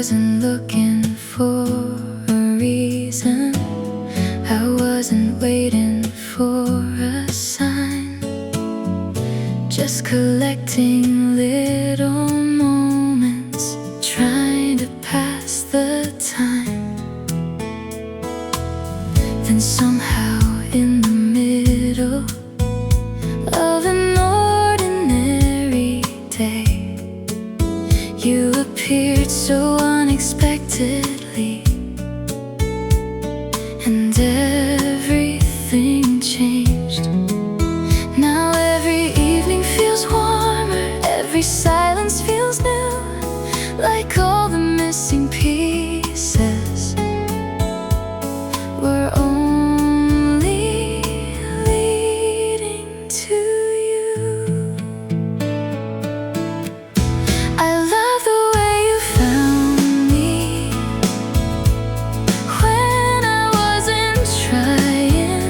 wasn't looking for a reason. I wasn't waiting for a sign. Just collecting little moments, trying to pass the time. Then somehow in the middle of an ordinary day, you appeared so unexpectedly, and everything changed. Now every evening feels warmer, every silence feels new, like all the missing pieces were only leading to you. I love the way you found me when I wasn't trying,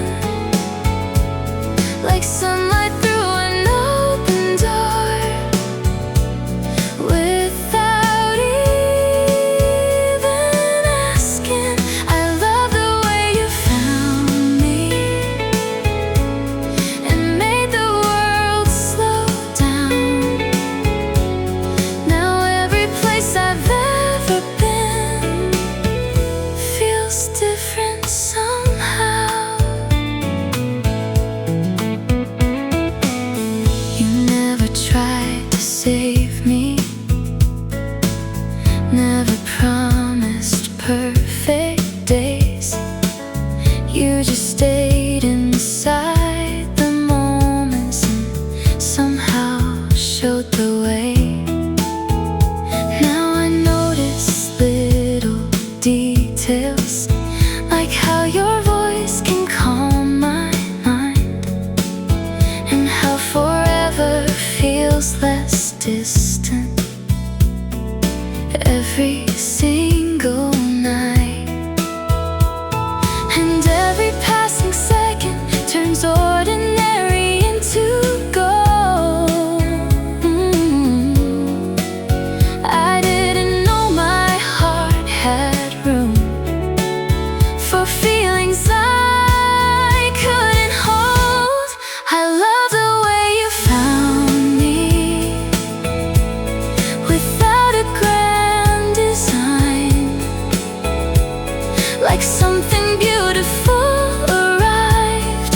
like sunlight through an open door, without even asking. I love the way you found me and made the world slow down. Now every place I've ever been feels different somehow. You never tried to save me, never promised perfect days. You just stayed inside the moments and somehow showed the way. Now I notice little details, like how your voice can calm my mind, and how forever feels less distant every single night. And every passing second turns ordinary into gold. I didn't know my heart had room for feelings I couldn't hold. I love the way you found me without a grand design, like something beautiful arrived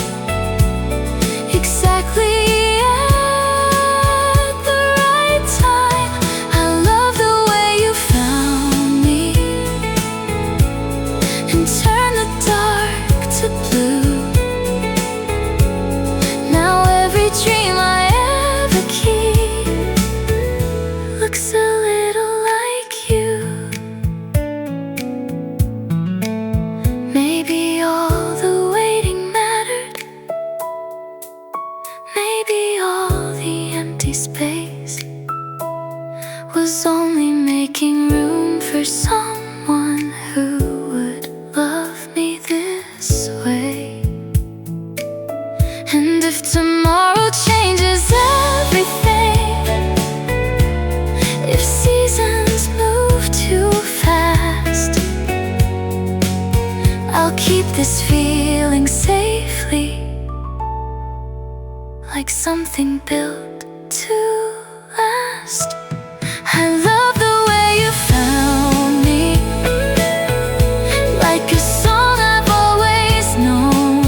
exactly at the right time. I love the way you found me and turned the dark to blue. Now every dream I ever keep looks a little like you. Maybe all the waiting mattered, maybe all the empty space was only making room for someone who would love me this way. And if tomorrow changes everything, if seasons move too fast, I'll keep this feeling safely, like something built to last. I love the way you found me, like a song I've always known,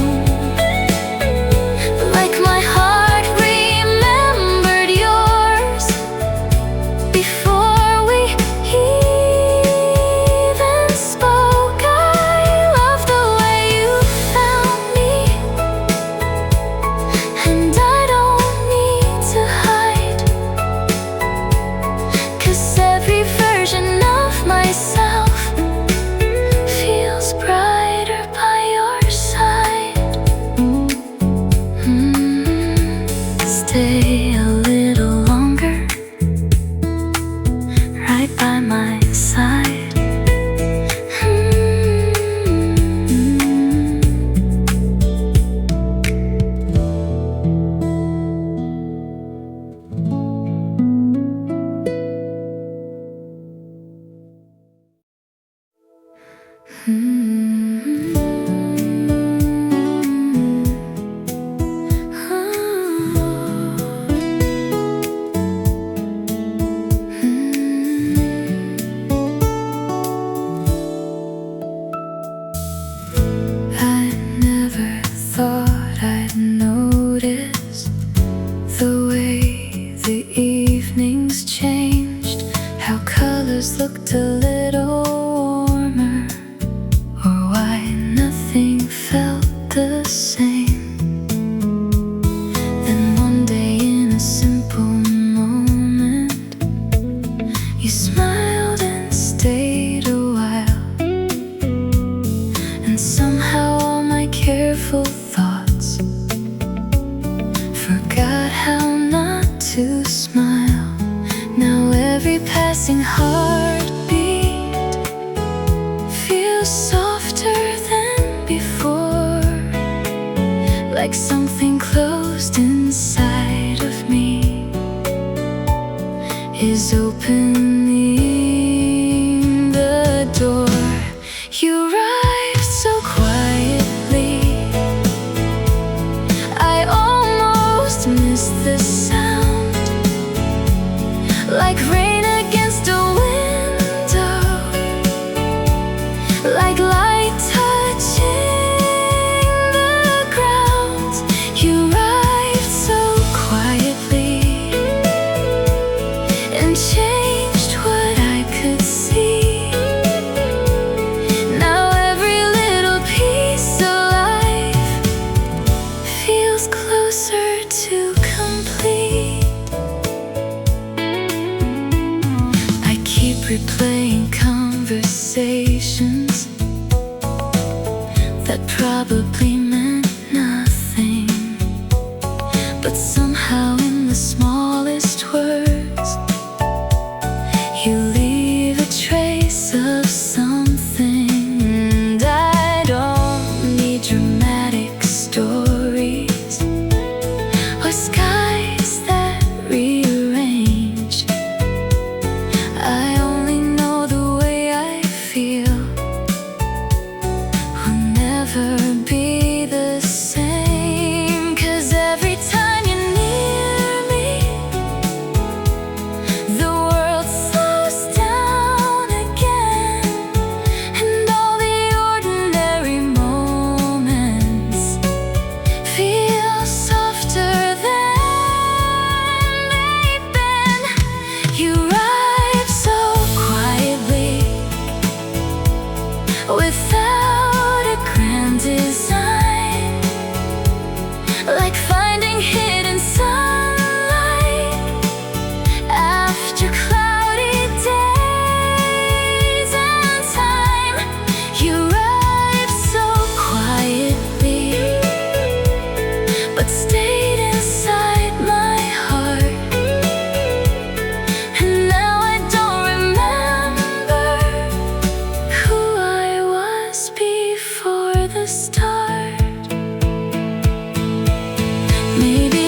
like my heart remembered yours before we even spoke. I love the way you found me, and I don't need to hide, 'cause every version of myself feels brighter by your side. Stay a little longer right by my side. looked a little warmer, or why nothing felt the same. Then one day in a simple moment, you smiled and stayed a while, and somehow all my careful thoughts forgot how not to smile. Now every passing heartbeat feels softer than before, like something closed inside of me is opening the door. You arrived so quietly, I almost missed the sound, like rain against a window, like light touching the ground. You arrived so quietly and changed what I could see. Now every little piece of life feels closer to complete. I keep replaying conversations that probably meant nothing, but somehow in the smallest words you leave a trace of something. And I don't need dramatic stories or skies that rearrange. I only know the way I feel will never be the same. 'Cause every time you're near me, the world slows down again, and all the ordinary moments feel softer than they've been. You arrive so quietly, without a grand design, like finding hidden sunlight after cloudy days and time. You arrived so quietly, but stayed inside my heart. And now I don't remember who I was before the start. Maybe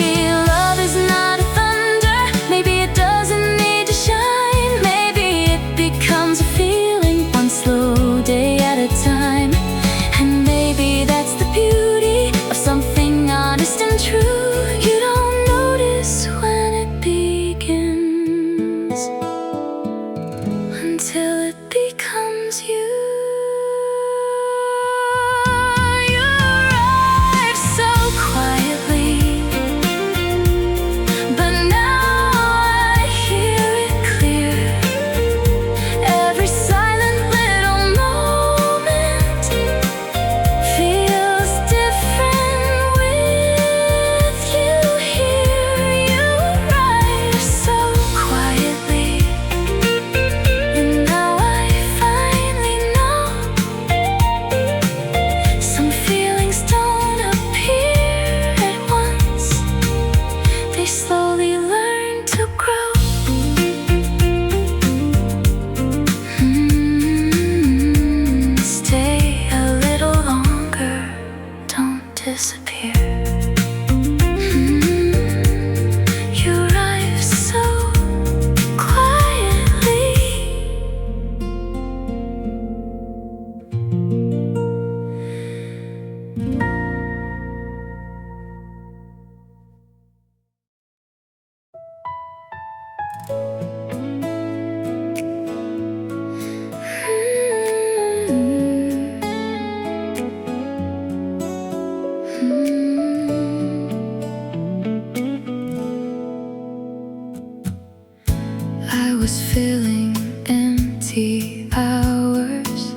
love is not a thunder, maybe it doesn't need to shine. Maybe it becomes a feeling, one slow day at a time. And maybe that's the beauty of something honest and true. You don't notice when it begins until it becomes you. You arrived so quietly, but now I hear it clear. Every silent little moment feels different with you here. You arrived so quietly, and now I finally know some feelings don't appear at once, they slowly learn to grow. Stay a little longer, don't disappear. You arrive so quietly. I was feeling empty empty hours,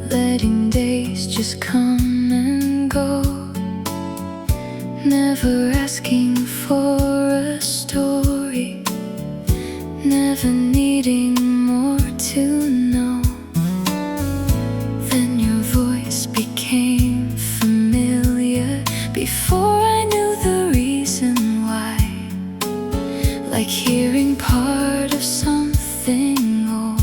letting days just come and go, never asking for a story, never needing more to know. Then your voice became familiar before I knew the reason why, like hearing part of something old,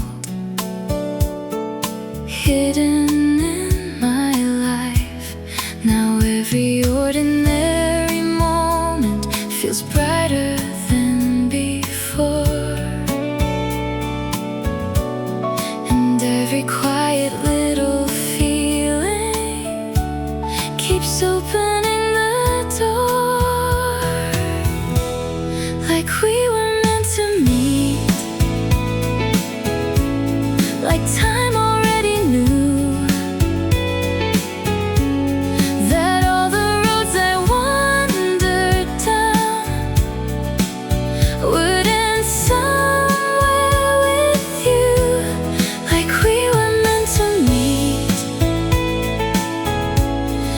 hidden in my life. Now every ordinary moment feels brighter than before, and every quiet little feeling keeps opening the door, like we were meant to meet, like time already knew that all the roads I wandered down would end somewhere with you, like we were meant to meet,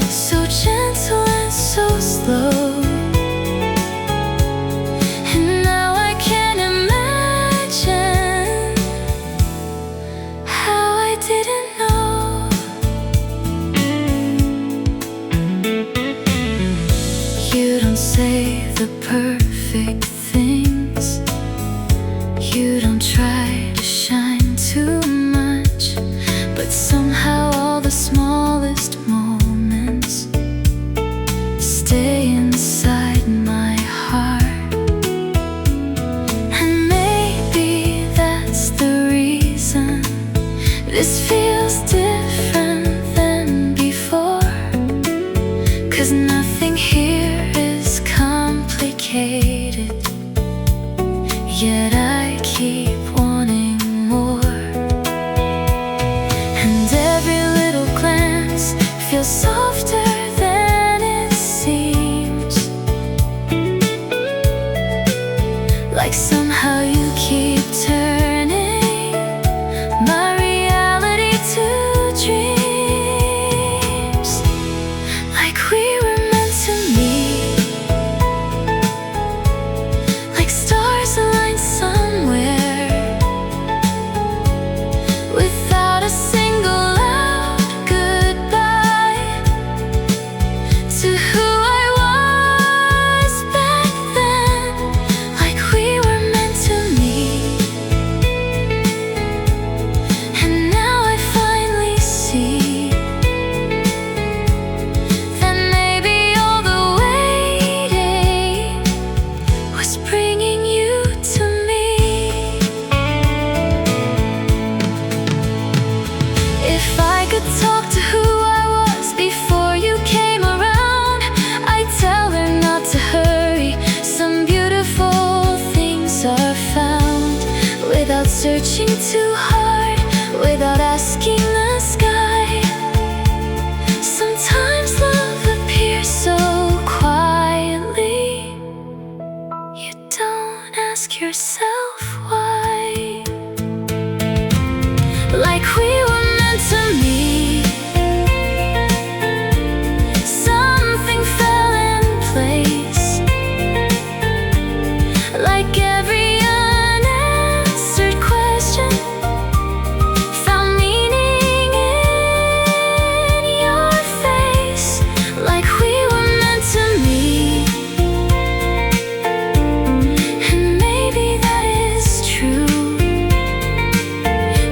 so gentle and so slow. And now I can imagine how I didn't know. You don't say the perfect things, you don't try to shine too much, but somehow all the smallest moments stay inside my heart. And maybe that's the reason this feels different than before, 'cause nothing here is complicated, yet I keep wanting more. And every little glance feels softer than it seems, like somehow you keep turning my reality to dreams, like we were meant to meet, like stars aligned somewhere, without a single loud goodbye to who I was back then, like we were meant to meet. And now I finally see that maybe all the waiting was bringing you to me. If I could talk to who I was before you came around, I'd tell her not to hurry. Some beautiful things are found without searching too hard, without asking the sky. Sometimes love appears so quietly, you don't ask yourself why, like we were meant to meet. Something fell in place, like every unanswered question found meaning in your face, like we were meant to meet. And maybe that is true,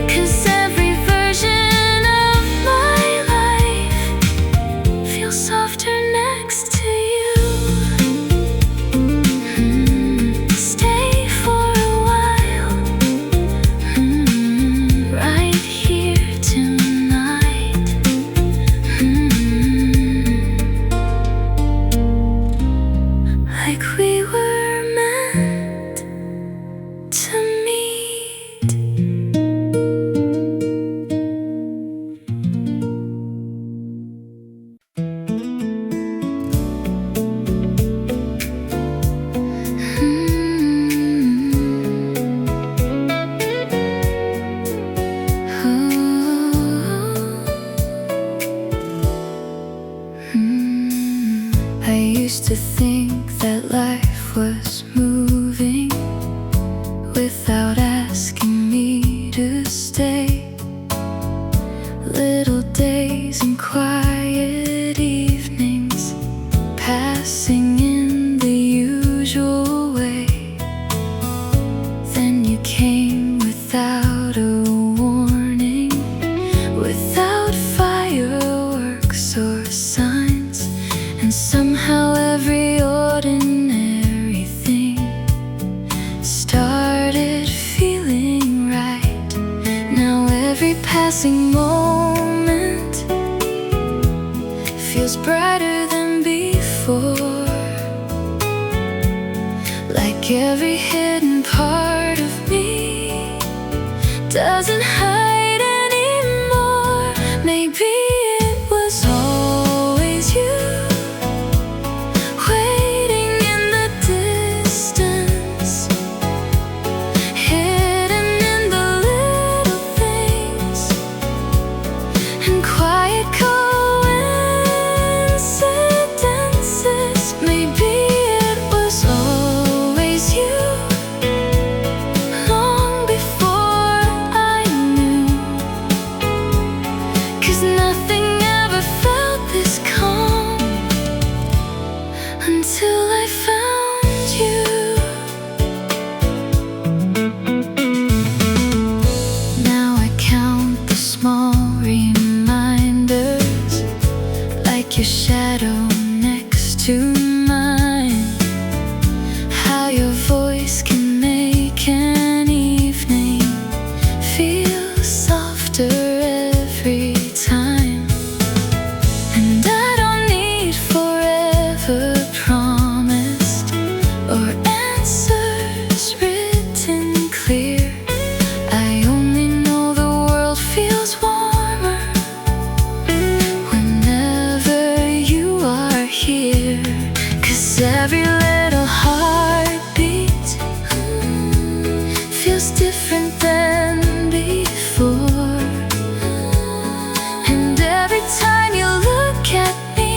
'cause every verse without a warning, without fireworks or signs, and somehow every ordinary thing started feeling right. Now every passing moment feels brighter than before, like every hidden part of me doesn't hide anymore. Maybe it was always you, waiting in the distance, hidden in the little things and quiet coincidences. Maybe it was always you, long before I knew, 'cause nothing ever felt this calm until I found you. Now I count the small reminders, like your shadow next to mine, how your voice can make an evening feel softer every time. And I don't need forever promised or answers written clear. I only know the world feels warmer whenever you are here. 'Cause every little heartbeat feels different than before, and every time you look at me,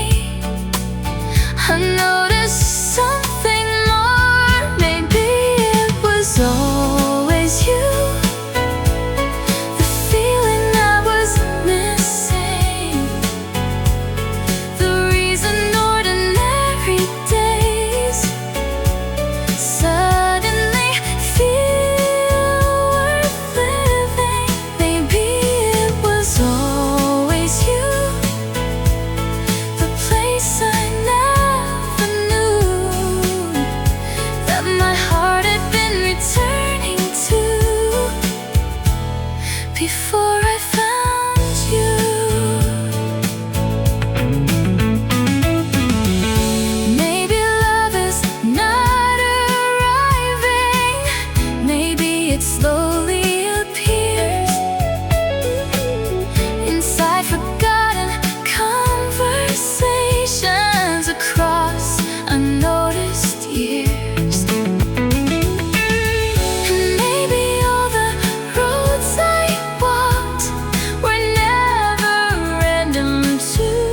I notice something more. Maybe it was always you, the feeling I was missing, the reason ordinary days suddenly feel worth living. Maybe it was always you, the place I never knew that my heart had been returning to before I found you. Maybe love is not arriving, maybe it slowly appears inside forgotten conversations across unnoticed years. And maybe all the roads I walked were never random too.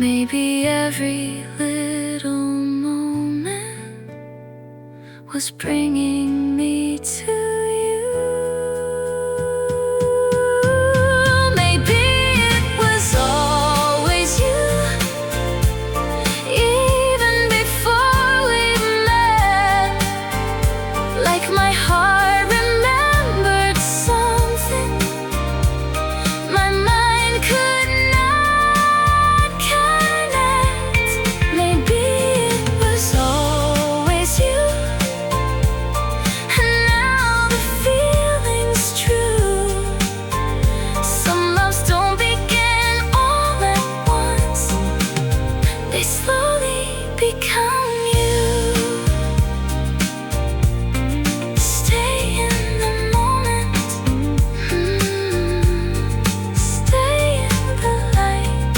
Maybe every little moment was bringing me to you. Maybe it was always you, even before we met, like my heart remembered something my mind could not connect. Maybe it was always you, and now the feeling's true. Some loves don't begin all at once, they slowly become you. Stay in the moment, stay in the light.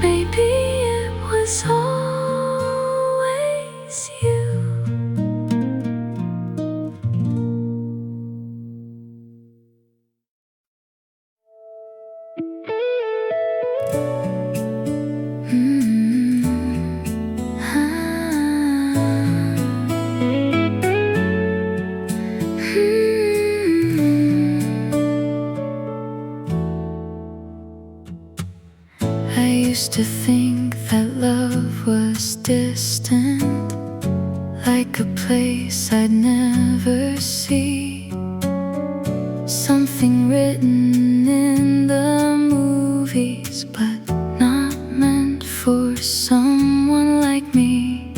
Maybe it was always you. I used to think that love was distant, like a place I'd never see. Something written in the movies, but not meant for someone like me.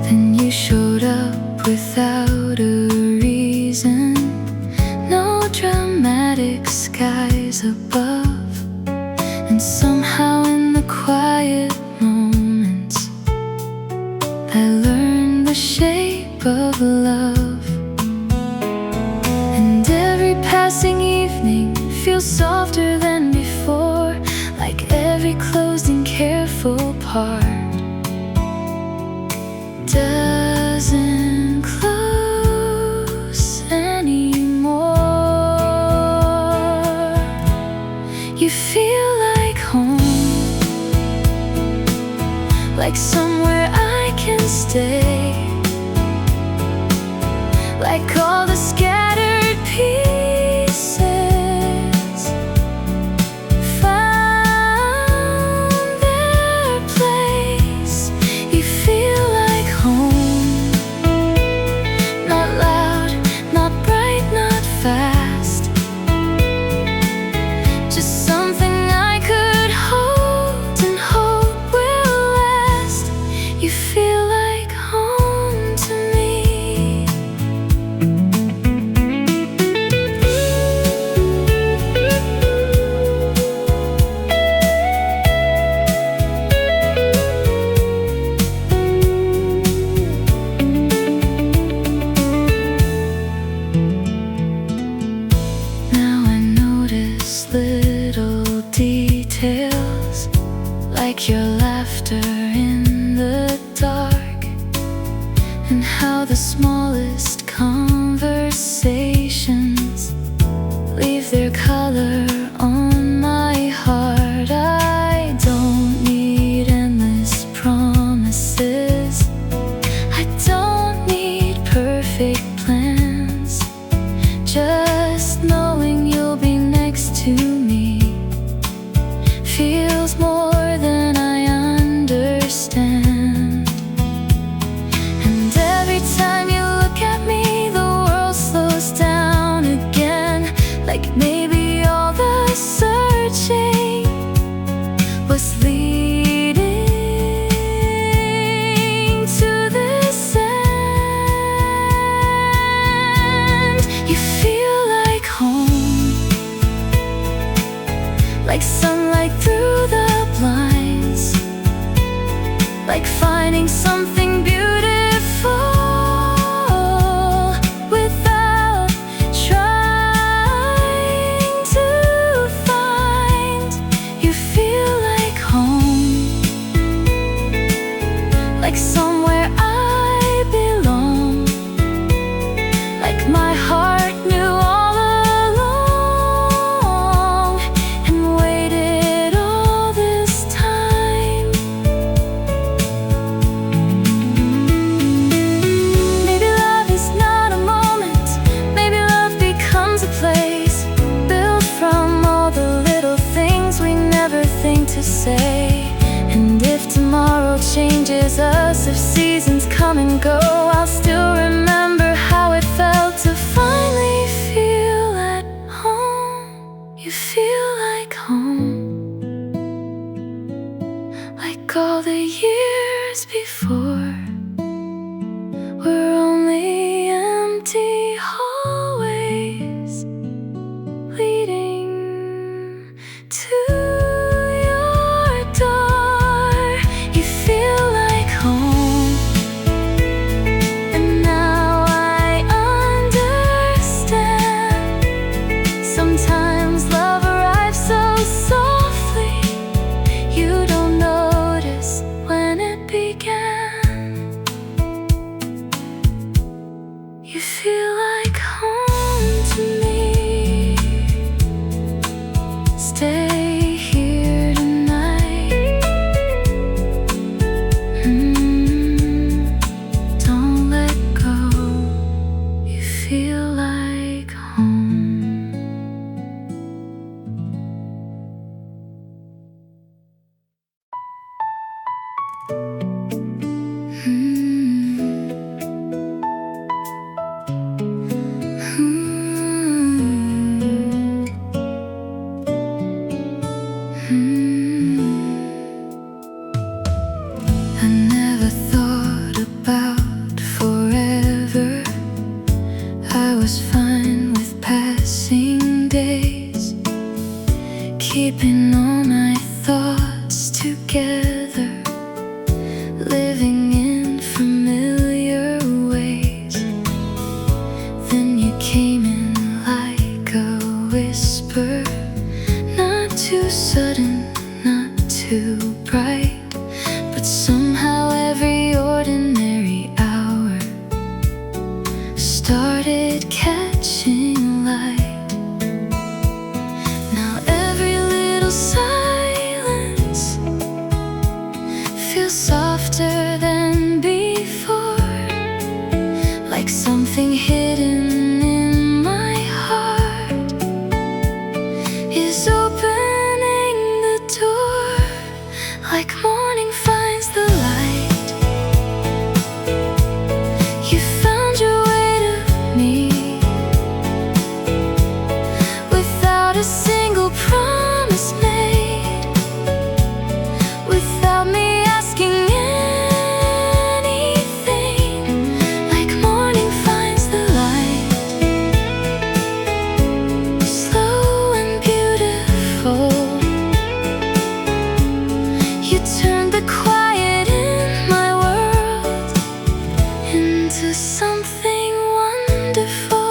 Then you showed up without a reason, no dramatic skies above, and somehow in the quiet moments I learned the shape of love. And every passing evening feels softer than before, like every closed and careful part doesn't close anymore. You feel like home, like somewhere I can stay, like all the scattered pieces found their place. You feel like home, not loud, not bright, not fast, just something I could hold and hope will last. You feel like home to me. Now I notice little details, like your laughter in the dark, and how the smallest conversations leave their color on my heart. I don't need endless promises, I don't need perfect plans, just knowing you'll be next to me feels more than I understand. And every time you look at me, the world slows down again, like maybe all the started catching light. Now every little silence feels softer than before, like something hidden in my heart is opening the door, like morning finds the light. You found your way to me without a single promise made, without me asking anything, like morning finds the light. Slow and beautiful, you turned the quiet in my world into something wonderful.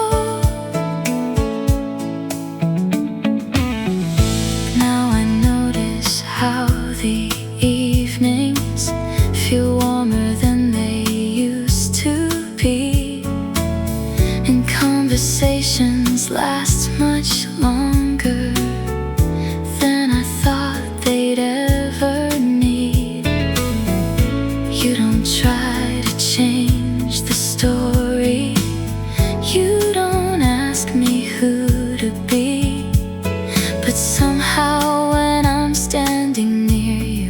Now I notice how the evenings feel warmer than they used to be, and conversations last much longer than I thought they'd ever need. You don't try to change the story, you don't ask me who to be, but somehow when I'm standing near you,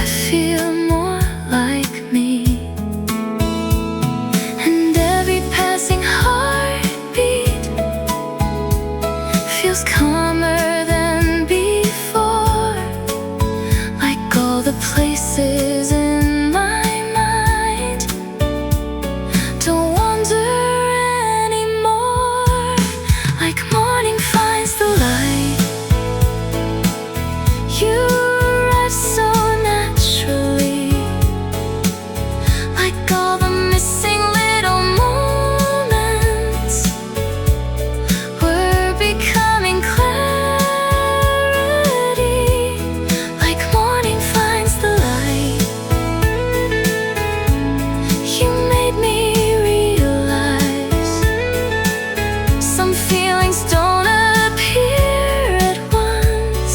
I feel more like me. And every passing heartbeat feels calmer than before, like all the places in my mind don't wander anymore, like morning finds the light. You arrive so naturally, like all the missing little moments were becoming clarity, like morning finds the light. You made me realize some feelings don't appear at once,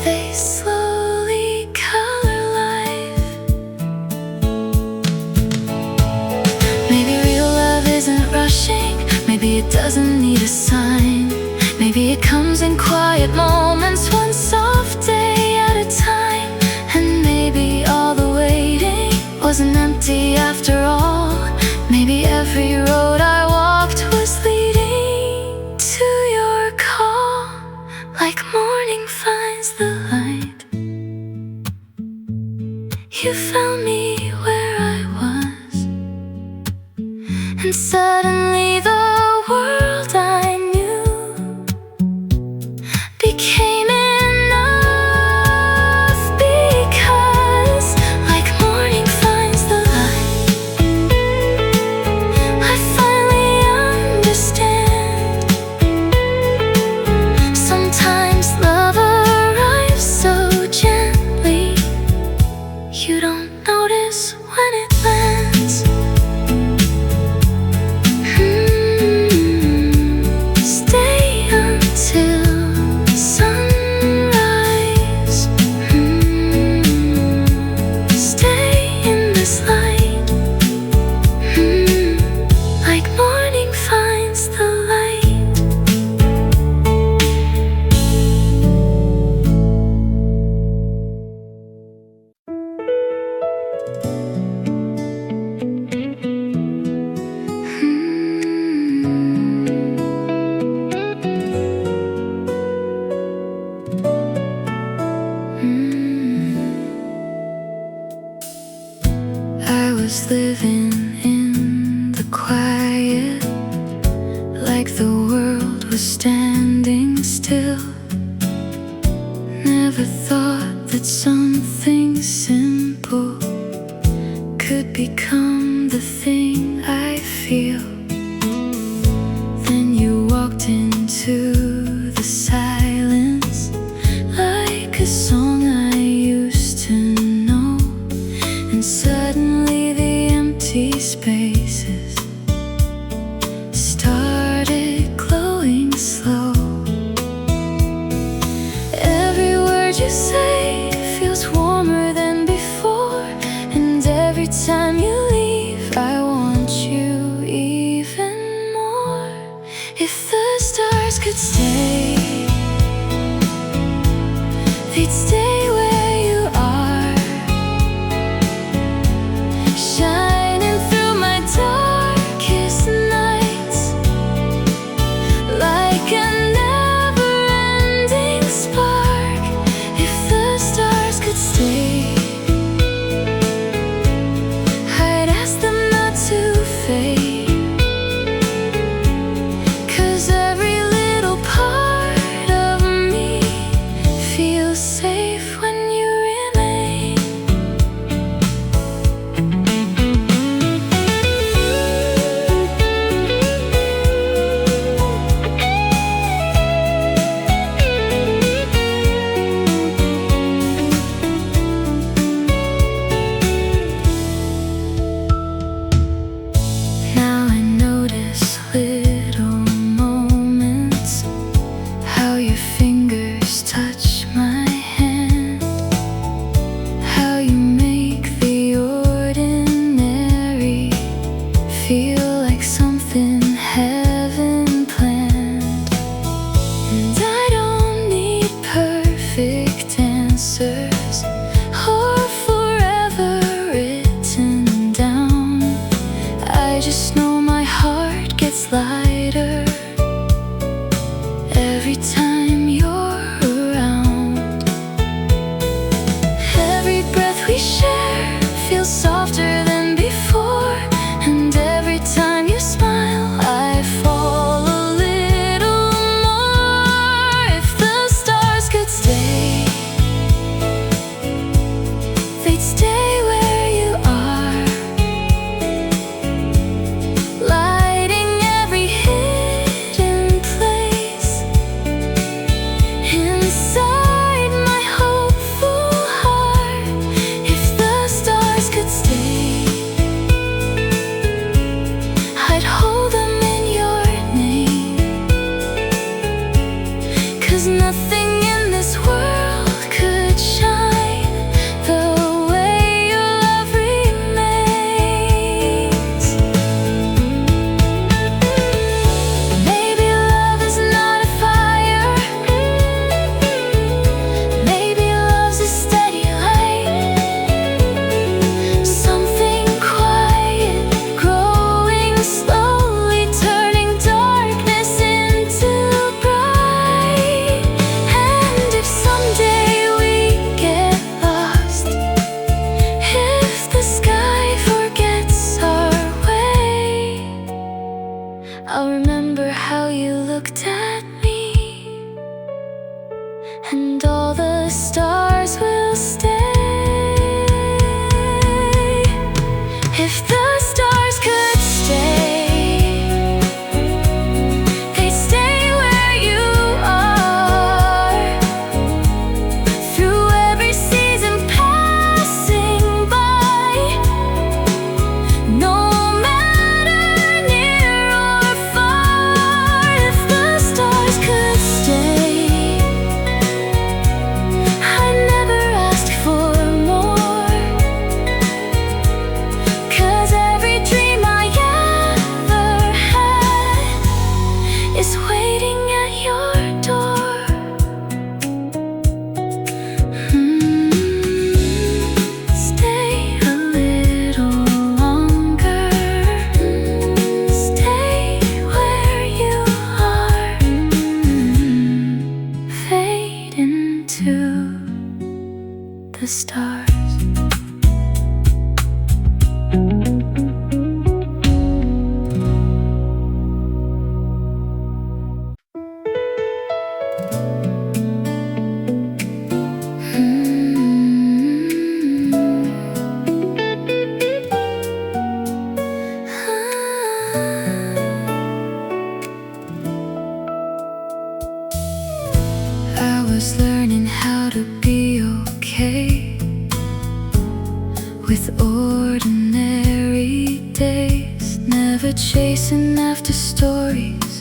they slowly color life. Maybe real love isn't rushing, maybe it doesn't need a sign, maybe it comes in quiet moments, one soft day at a time. And maybe all the waiting wasn't empty after all, maybe every road I walked was leading to your call, like morning finds the light. You found me where I was, and suddenly the world I knew became enough, because like morning finds the light, I finally understand. Sometimes love arrives so gently, you don't notice when it lands. Stay until sunrise. Stay in this light. Like morning finds the light. I was living in the quiet, like the world was standing still. Never thought that something simple could become the thing I feel. Then you walked into the silence, like a song I used to know, and suddenly the empty spaces I just know my heart gets lighter every time you're around. Every breath we share feels softer than before, and every time you smile I fall a little more. If the stars could stay, they'd stay where you are, lighting every hidden place inside my hopeful heart. If the stars could stay, I'd hold them in your name, 'cause nothing in this world could shine the way your love remains. Maybe love is not a fire, maybe love's a steady light, something quiet growing slowly, turning darkness into bright. And if someday we get lost, if the sky forgets our way, I'll remember how you looked at me, and all the stars will stay. If the stars could stay, they'd stay where you are, through every season passing by. No matter near or far, if the stars could stay, I never ask for more, 'cause every dream I ever had is waiting at your door. Stay a little longer, stay where you are, fade into the stars. I was learning how to be okay with ordinary days, never chasing after stories,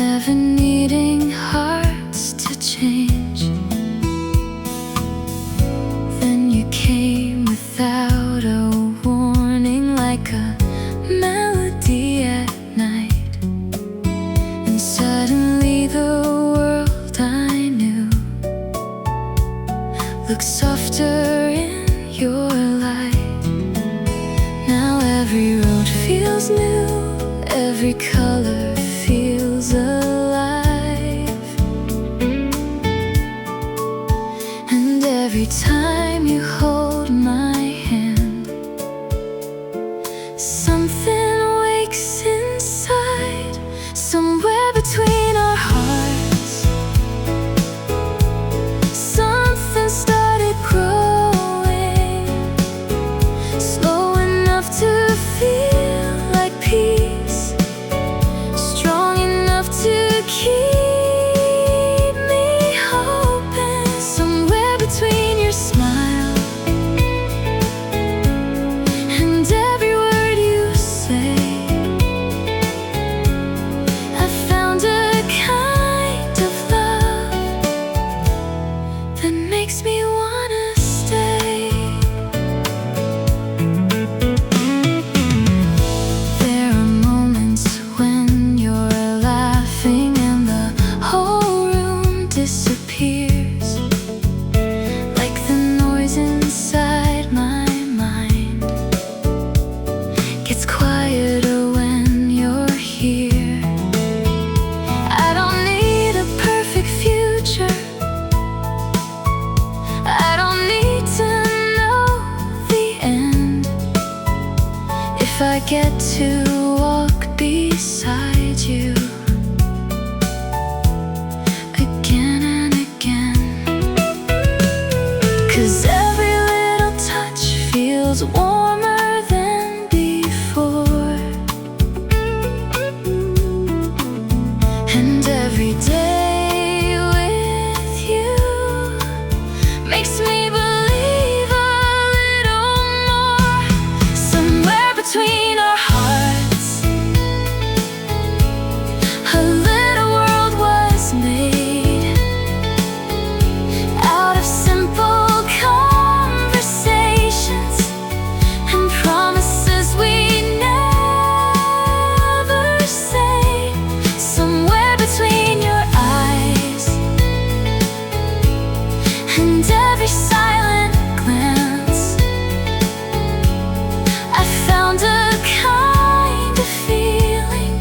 never needing hearts to change. Then you came without a warning, like a melody at night, and suddenly the world I knew looked softer in your light. Now every road feels new, every color feels alive, and every time you hold my hand, something wakes inside, somewhere between our hearts. Something started growing, slow enough to feel like peace, strong enough to keep me open. Somewhere between your smile and every word you say, if I get to walk beside you again and again. 'Cause every little touch feels warmer than before, and every day with you makes me believe a little more. Somewhere between our hearts, a little world was made out of simple conversations and promises we never say. Somewhere between your eyes and every silent glance, I found a kind of feeling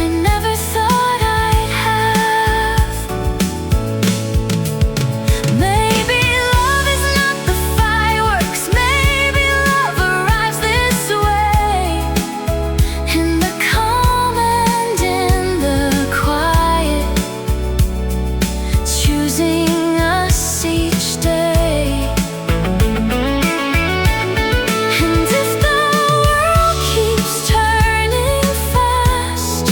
I never thought I'd have. Maybe love is not the fireworks, maybe love arrives this way, in the calm and in the quiet, choosing us each day. And if the world keeps turning fast,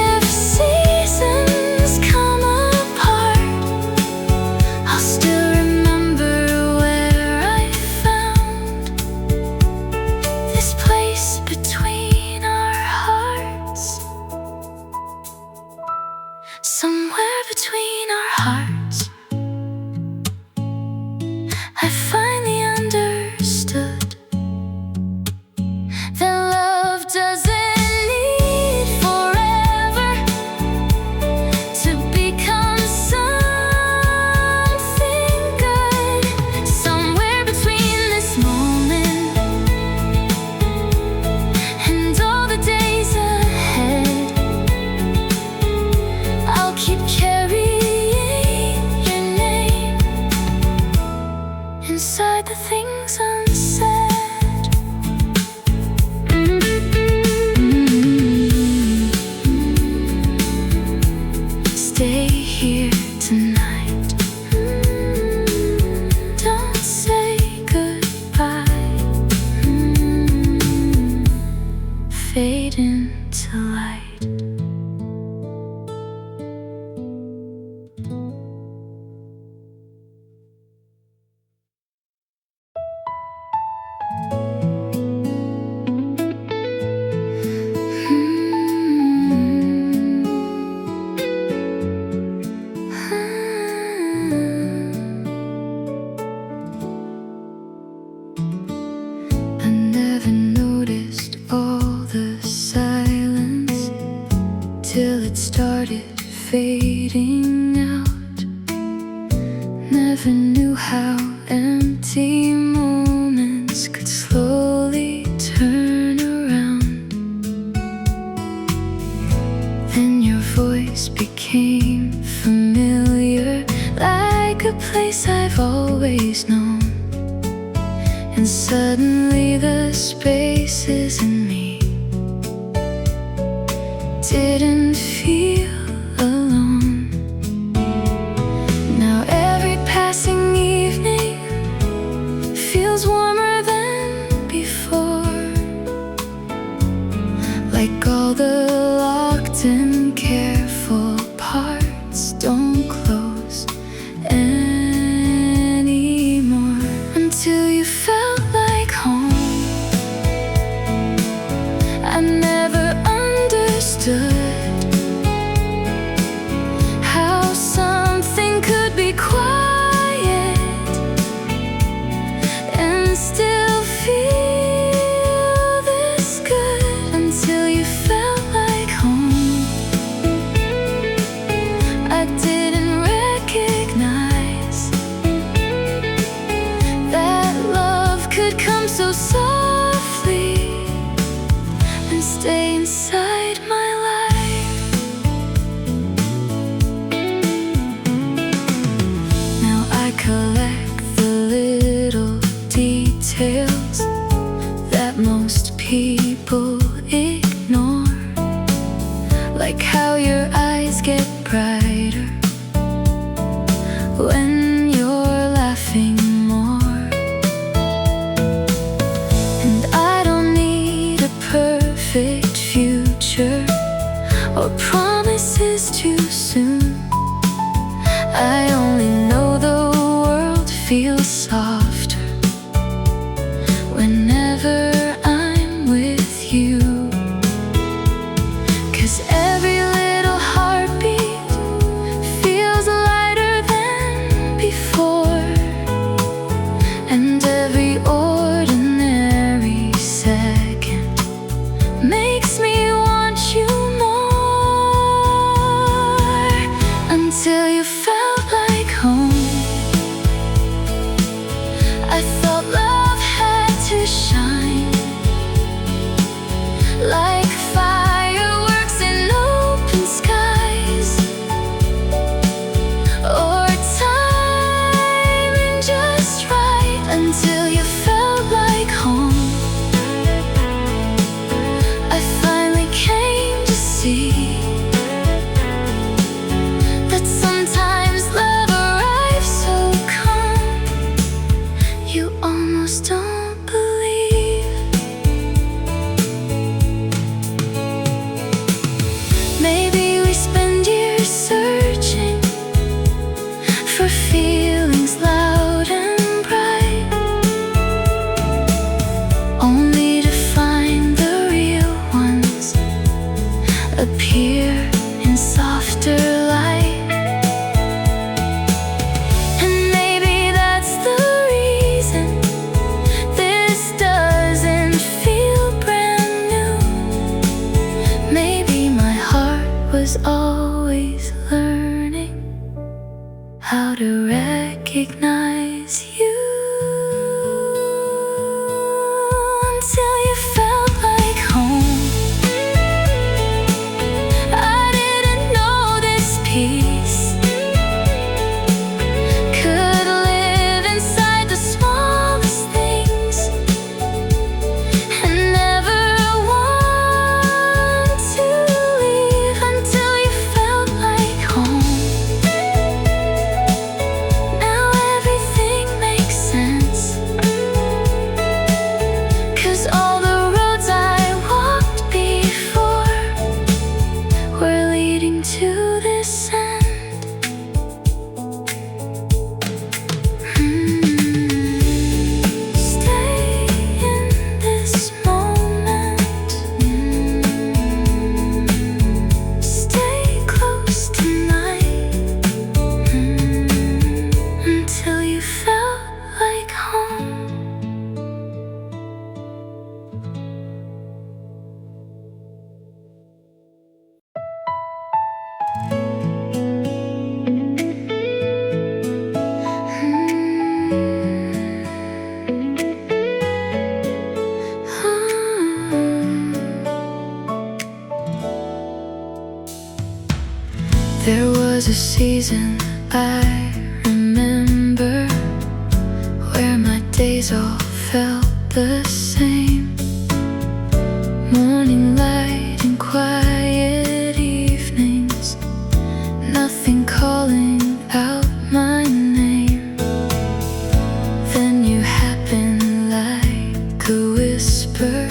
if seasons come apart, I'll still remember where I found this place between our hearts. Somewhere between our hearts, I finally understood that love doesn't need forever to become something good. Somewhere between this moment and all the days ahead, I'll keep carrying your name inside the things unsaid. Stay here tonight. Don't say goodbye. Fade into light. I never noticed all the silence till it started fading out. Never knew how empty moments could slowly turn around. Then your voice became familiar, like a place I've always known. And suddenly the spaces in me didn't feel alone. Now every passing evening feels warmer than before, like all the locked and careful parts don't close anymore. Until you felt like home, I never understood how something could be quiet and still feel this good. Until you felt like home, I didn't recognize that love could come so softly and stay inside my life. Now I collect the little details that There was a season I remember where my days all felt the same. Morning light and quiet evenings, nothing calling out my name. Then you happen like a whisper,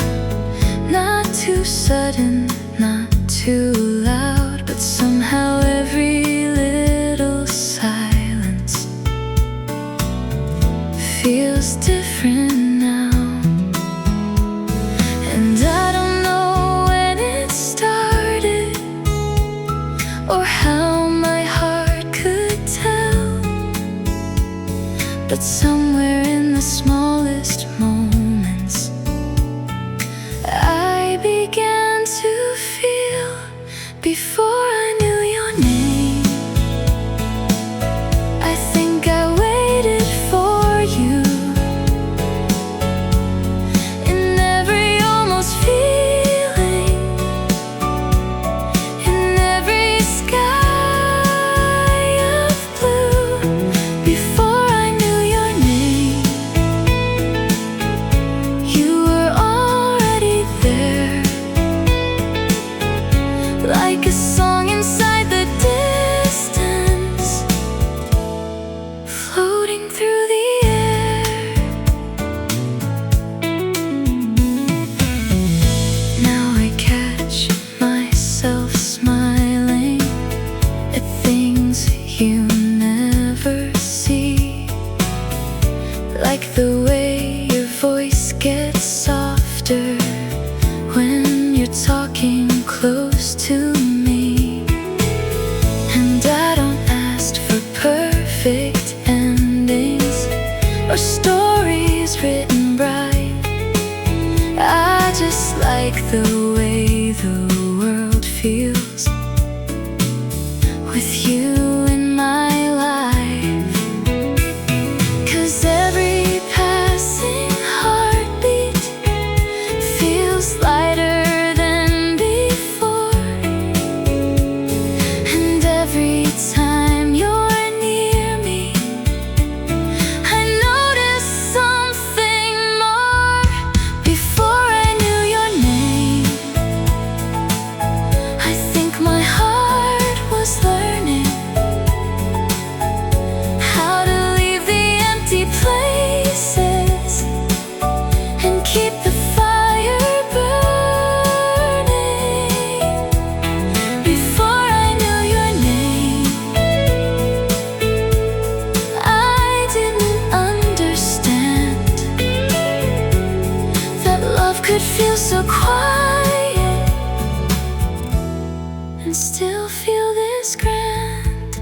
not too sudden, not too loud, but somehow every little silence feels different now. And I don't know when it started or how my heart could tell, but somewhere in the smallest moments I began to feel. Before I knew your name, I think I waited for you. In every almost feeling, in every sky of blue. Before I knew your name, you were already there, like a song inside the distance, floating through the air. Now I catch myself smiling at things you never see, like the way your voice gets softer when you're talking close to me. And I don't ask for perfect endings or stories written bright. I just like the way the world feels with you in my life. 'Cause every passing heartbeat feels lighter than before, and every time you're near me, I notice something more. Before I knew your name, I think my heart was learning how to leave the empty places and keep the fire burning. Before I knew your name, I didn't understand that love could feel so quiet and still feel this grand.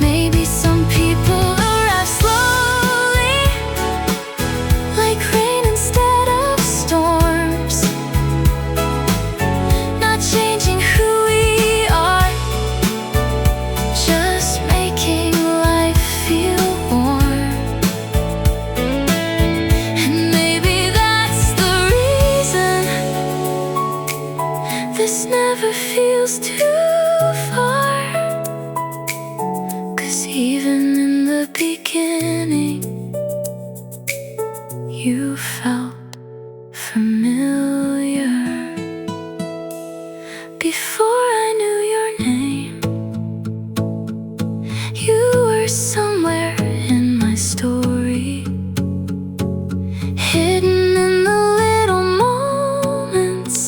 Maybe some people arrive slowly, like rain instead of storms, not changing who we are, just making life feel warm. And maybe that's the reason this never feels too far. 'Cause even in the beginning, you felt familiar. Before I knew your name, you were somewhere in my story, hidden in the little moments,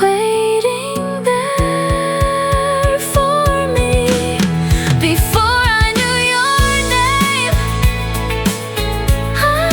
waiting there for me. Before I knew your name, I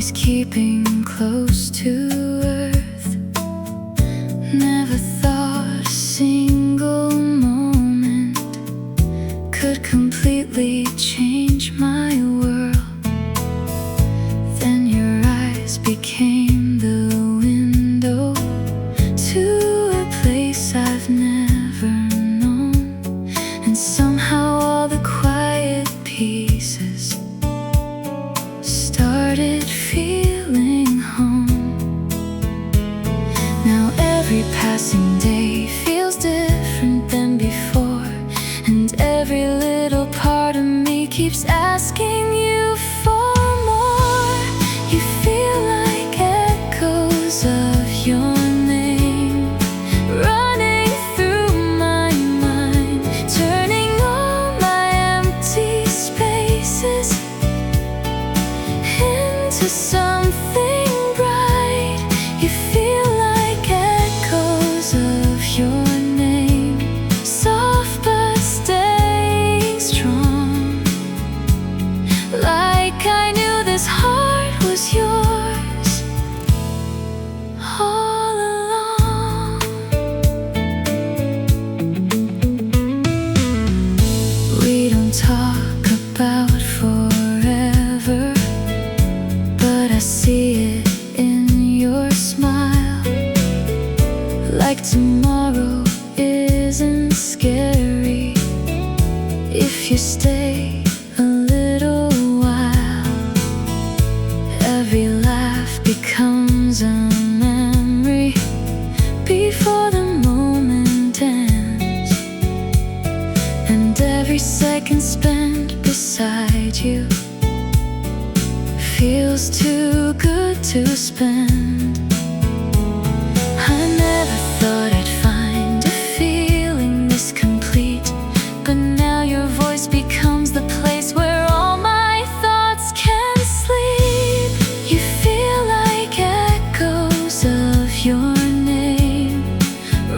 always keeping close to earth. Never thought a single moment could completely change my world. Then your eyes became the window to a place I've never known, and somehow all the quiet pieces started feeling home. Now every passing day feels different than before, and every little part of me keeps asking you for more. You feel like echoes of your name running through my mind, turning all my empty spaces into something bright. You feel like echoes of your name, soft but staying strong. Like I knew this heart was yours all along. We don't talk about forever, but I see it in your smile. Like tomorrow isn't scary if you stay a little while. Every laugh becomes a memory before the moment ends, and every second spent beside you feels too good to spend. I never thought I'd find a feeling this complete, but now your voice becomes the place where all my thoughts can sleep. You feel like echoes of your name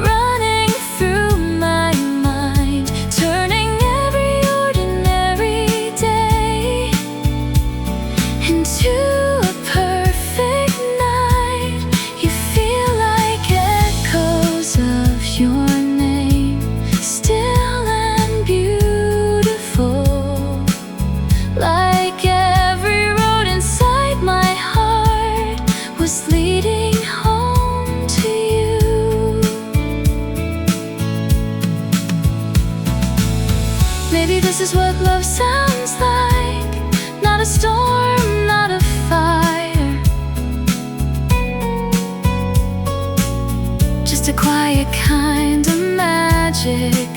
running through my mind, turning every ordinary day into a perfect night. You feel like echoes of your name, still and beautiful. Like every road inside my heart was leading home to you. Maybe this is what love sounds like. Not a storm, not a fire, just a quiet kind of magic,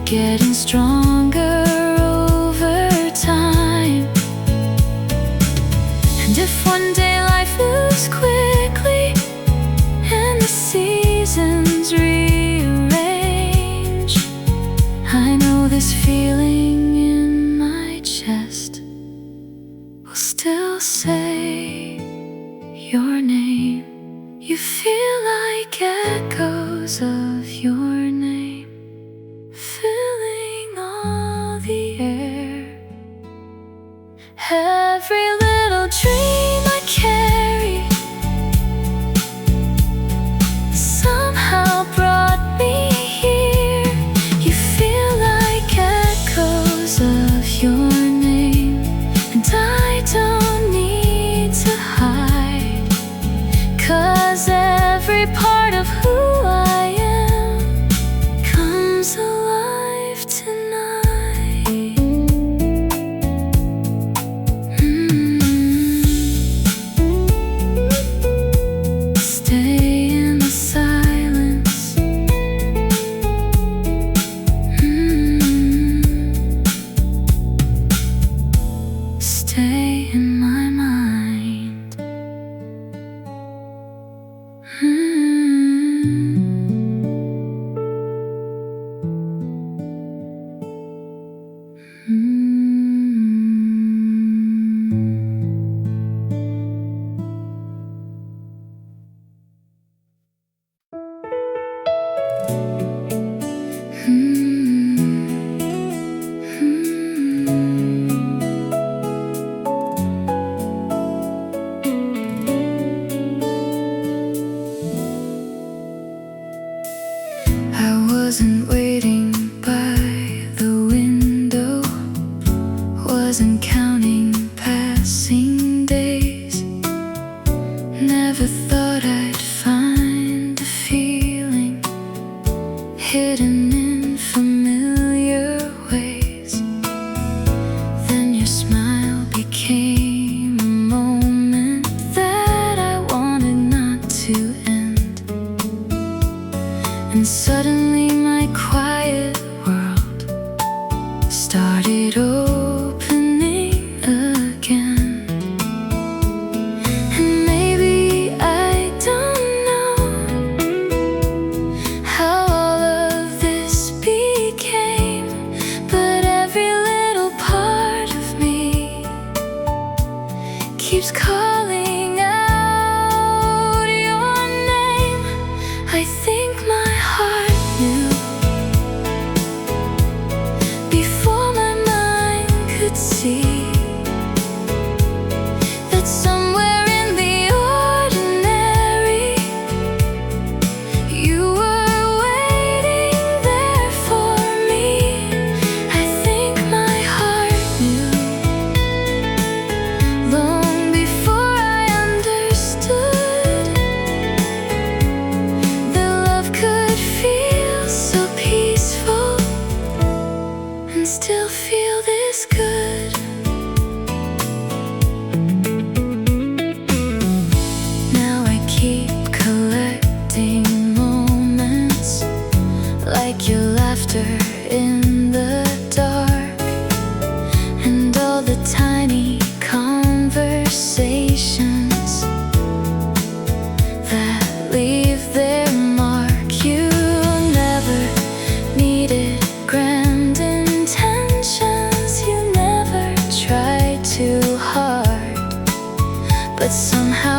getting stronger over time. And if one day life moves quickly and the seasons rearrange, I know this feeling in my chest will still say your name. You feel like echoes of your name filling all the air. Every little dream I carry somehow brought me here. You feel like echoes of your name, and I don't need to hide, 'cause every part of who I am comes alive tonight. Stay in the silence. Stay in my mind. keeps calling out your name. I think my heart knew before my mind could see that somewhere in the ordinary you were waiting there for me. I think my heart knew long before I understood that love could feel so peaceful and still feel this good. Now I keep collecting moments like your laughter in the dark, and all the tiny conversations that leave their mark. You never needed grand intentions, you never tried too hard, but somehow